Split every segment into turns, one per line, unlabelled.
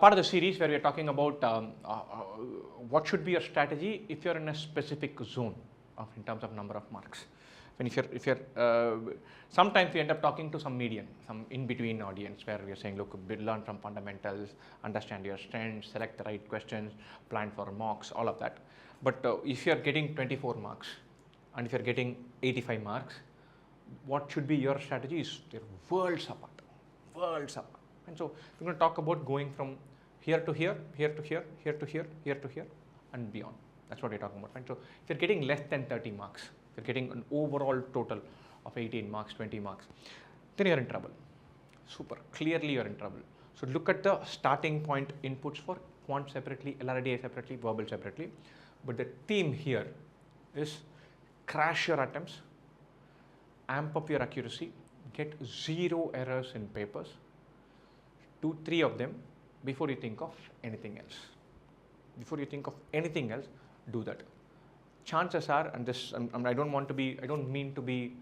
Part of the series where we are talking about what should be your strategy if you're in a specific zone in terms of number of marks. When if you're sometimes we end up talking to some median, some in-between audience where we are saying, look, learn from fundamentals, understand your strengths, select the right questions, plan for mocks, all of that. But if you're getting 24 marks and if you're getting 85 marks, what should be your strategy is they're worlds apart, worlds apart. And so we're going to talk about going from here to here, here to here, here to here, here to here, and beyond. That's what we're talking about. Right? So if you're getting less than 30 marks, if you're getting an overall total of 18 marks, 20 marks, then you're in trouble. Super. Clearly you're in trouble. So look at the starting point inputs for quant separately, LRDI separately, verbal separately. But the theme here is crash your attempts, amp up your accuracy, get 0 errors in papers, 2-3 of them before you think of anything else. Before you think of anything else, do that. Chances are, and this, I don't mean to be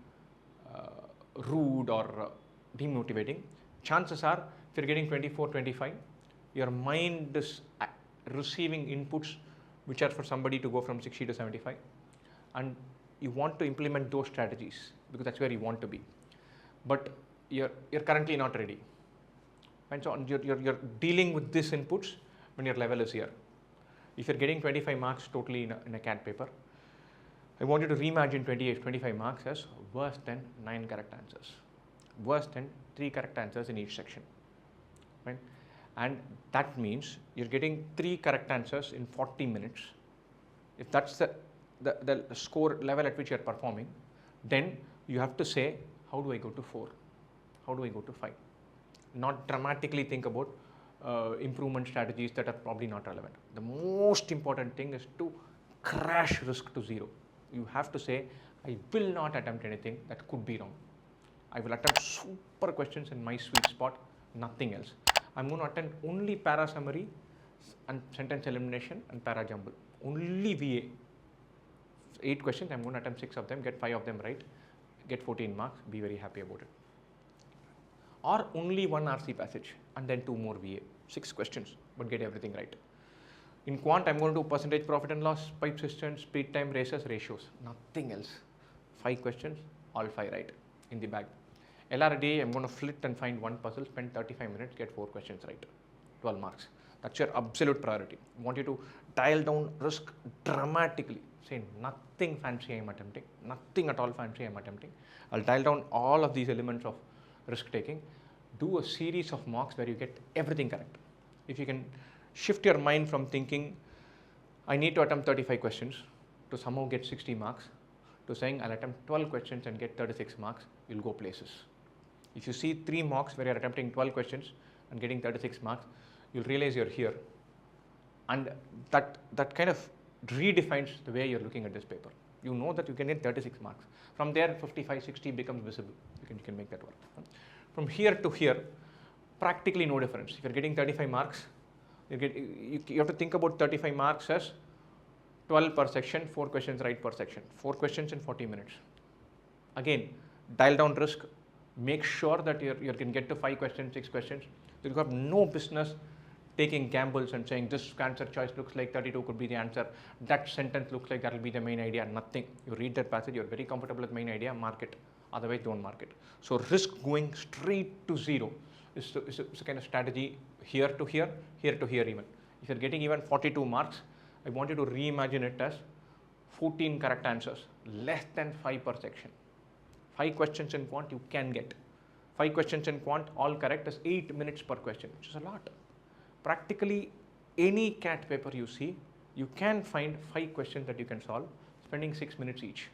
rude or demotivating. Chances are, if you're getting 24, 25, your mind is receiving inputs which are for somebody to go from 60 to 75, and you want to implement those strategies because that's where you want to be. But you're currently not ready. And so you're dealing with these inputs when your level is here. If you're getting 25 marks totally in a CAT paper, I want you to reimagine 25 marks as worse than 9 correct answers, worse than 3 correct answers in each section. Right? And that means you're getting 3 correct answers in 40 minutes. If that's the score level at which you're performing, then you have to say, how do I go to 4? How do I go to 5? Not dramatically think about improvement strategies that are probably not relevant. The most important thing is to crash risk to 0. You have to say, I will not attempt anything that could be wrong. I will attempt super questions in my sweet spot, nothing else. I'm going to attempt only para summary and sentence elimination and para jumble. Only VA. 8 questions, I'm going to attempt 6 of them, get 5 of them right, get 14 marks, be very happy about it. Or only 1 RC passage and then 2 more VA. 6 questions, but get everything right. In quant, I'm going to do percentage profit and loss, pipe systems, speed time, races, ratios, nothing else. 5 questions, all 5 right in the bag. LRDA, I'm going to flit and find 1 puzzle, spend 35 minutes, get 4 questions right, 12 marks. That's your absolute priority. I want you to dial down risk dramatically. Say nothing fancy I'm attempting, nothing at all fancy I'm attempting. I'll dial down all of these elements of risk taking. Do a series of mocks where you get everything correct. If you can shift your mind from thinking, I need to attempt 35 questions to somehow get 60 marks, to saying I'll attempt 12 questions and get 36 marks, you'll go places. If you see 3 mocks where you're attempting 12 questions and getting 36 marks, you'll realize you're here. And that kind of redefines the way you're looking at this paper. You know that you can get 36 marks. From there, 55, 60 becomes visible. You can make that work. From here to here, practically no difference. If you're getting 35 marks, you have to think about 35 marks as 12 per section, 4 questions right per section, 4 questions in 40 minutes. Again, dial down risk, make sure that you can get to 5 questions, 6 questions. You have no business taking gambles and saying this answer choice looks like 32 could be the answer, that sentence looks like that will be the main idea, nothing. You read that passage, you're very comfortable with main idea, mark it. Otherwise, don't mark it. So risk going straight to 0 is a kind of strategy here to here, here to here even. If you're getting even 42 marks, I want you to reimagine it as 14 correct answers, less than 5 per section. 5 questions in quant you can get. 5 questions in quant, all correct, is 8 minutes per question, which is a lot. Practically any CAT paper you see, you can find 5 questions that you can solve, spending 6 minutes each.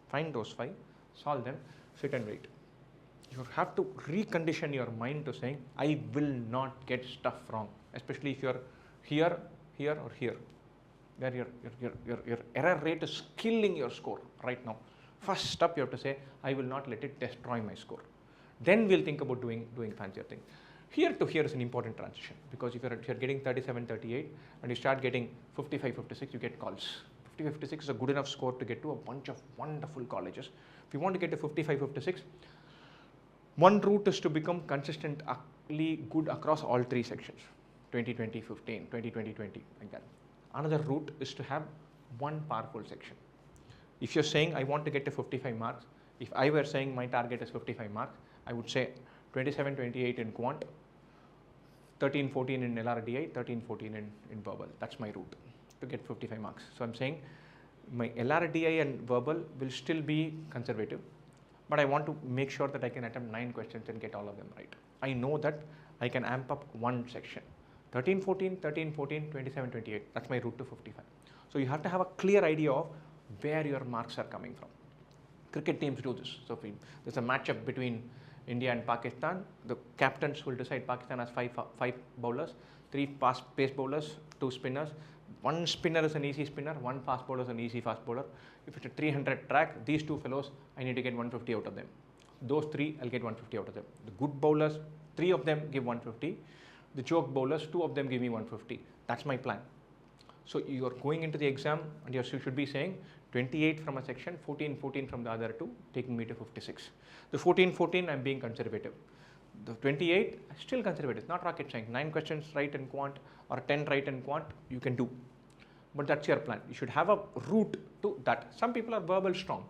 Find those 5, solve them, sit and wait. You have to recondition your mind to saying, I will not get stuff wrong, especially if you're here, here, or here, where your error rate is killing your score right now. First up, you have to say, I will not let it destroy my score. Then we'll think about doing fancier things. Here to here is an important transition, because if you're getting 37, 38 and you start getting 55, 56, you get calls. 50, 56 is a good enough score to get to a bunch of wonderful colleges. If you want to get to 55, 56, one route is to become consistently good across all 3 sections. 20-20, 15, 20-20, 20, like that. Another route is to have one powerful section. If you're saying I want to get to 55 marks, if I were saying my target is 55 marks, I would say 27-28 in quant, 13-14 in LRDI, 13-14 in verbal. That's my route to get 55 marks. So I'm saying my LRDI and verbal will still be conservative, but I want to make sure that I can attempt 9 questions and get all of them right. I know that I can amp up one section. 13-14, 13-14, 27-28. That's my route to 55. So you have to have a clear idea of where your marks are coming from. Cricket teams do this. So if there's a matchup between India and Pakistan, the captains will decide Pakistan has five bowlers, 3 pace bowlers, 2 spinners. 1 spinner is an easy spinner, 1 fast bowler is an easy fast bowler. If it's a 300 track, these 2 fellows, I need to get 150 out of them. Those 3, I'll get 150 out of them. The good bowlers, 3 of them give 150. The joke bowlers, 2 of them give me 150. That's my plan. So you are going into the exam and you should be saying 28 from a section, 14 from the other 2, taking me to 56. The 14 I'm being conservative. The 28 still conservative, not rocket science. 9 questions right in quant or 10 right in quant, you can do. But that's your plan. You should have a route to that. Some people are verbal strong.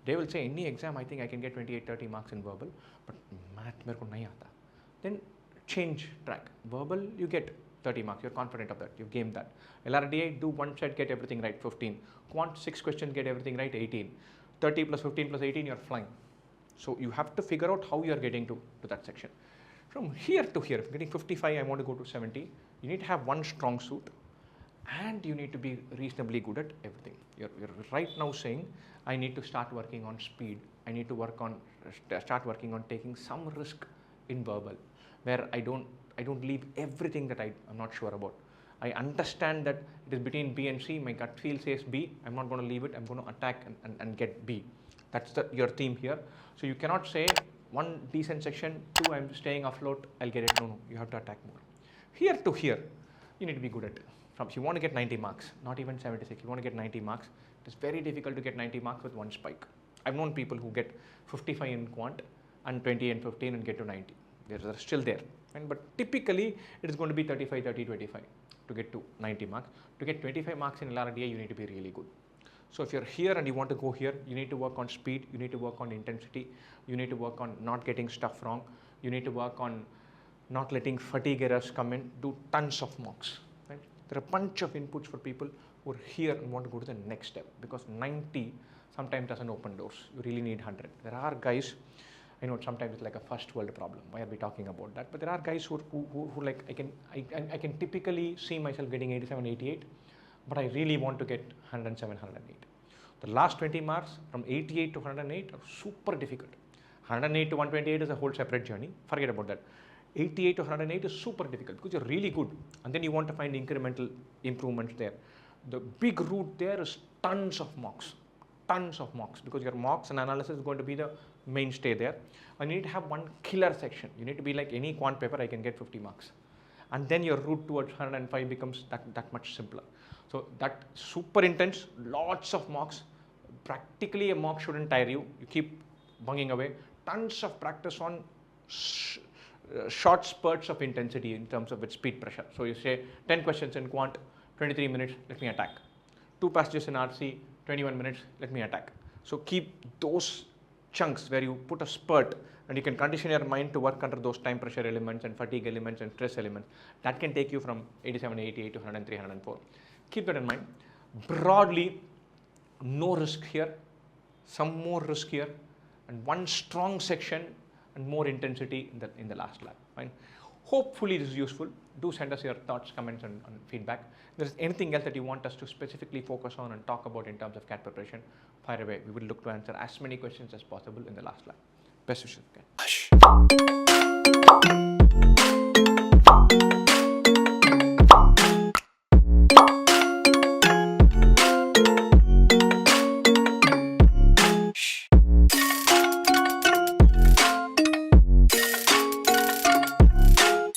They will say any exam I think I can get 28-30 marks in verbal, but math mere ko nahi aata. Then change track. Verbal you get 30 marks, you're confident of that, you've gamed that. LRDI, do one set, get everything right, 15. Quant, 6 questions, get everything right, 18. 30 plus 15 plus 18, you're flying. So you have to figure out how you're getting to that section. From here to here, if you're getting 55, I want to go to 70, you need to have one strong suit and you need to be reasonably good at everything. You're right now saying, I need to start working on speed. I need to start working on taking some risk in verbal, where I don't leave everything that I'm not sure about. I understand that it is between B and C. My gut feel says B. I'm not going to leave it. I'm going to attack and get B. That's your theme here. So you cannot say 1 decent section, 2 I'm staying afloat, I'll get it. No, you have to attack more. Here to here, you need to be good at it. If you want to get 90 marks, not even 76, you want to get 90 marks, it is very difficult to get 90 marks with one spike. I've known people who get 55 in quant and 20 and 15 and get to 90. They're still there. But typically, it is going to be 35, 30, 25 to get to 90 marks. To get 25 marks in LRDA, you need to be really good. So if you're here and you want to go here, you need to work on speed, you need to work on intensity, you need to work on not getting stuff wrong, you need to work on not letting fatigue errors come in, do tons of mocks. Right? There are a bunch of inputs for people who are here and want to go to the next step, because 90 sometimes doesn't open doors. You really need 100. There are guys, I know sometimes it's like a first world problem. Why are we talking about that? But there are guys who like, I can typically see myself getting 87, 88, but I really want to get 107, 108. The last 20 marks from 88 to 108 are super difficult. 108 to 128 is a whole separate journey. Forget about that. 88 to 108 is super difficult because you're really good. And then you want to find incremental improvements there. The big route there is tons of mocks, because your mocks and analysis is going to be the mainstay there. And you need to have one killer section. You need to be like any quant paper, I can get 50 marks. And then your route towards 105 becomes that much simpler. So that super intense, lots of mocks. Practically a mock shouldn't tire you. You keep bunging away. Tons of practice on short spurts of intensity in terms of its speed pressure. So you say 10 questions in quant, 23 minutes, let me attack. 2 passages in RC, 21 minutes, let me attack. So keep those chunks where you put a spurt and you can condition your mind to work under those time pressure elements and fatigue elements and stress elements. That can take you from 87, 88 to 103, 104. Keep that in mind. Broadly, no risk here, some more risk here, and one strong section and more intensity in the last lap. Fine. Hopefully this is useful. Do send us your thoughts, comments and feedback. If there is anything else that you want us to specifically focus on and talk about in terms of CAT preparation, fire away. We will look to answer as many questions as possible in the last lap. Best wishes. Okay.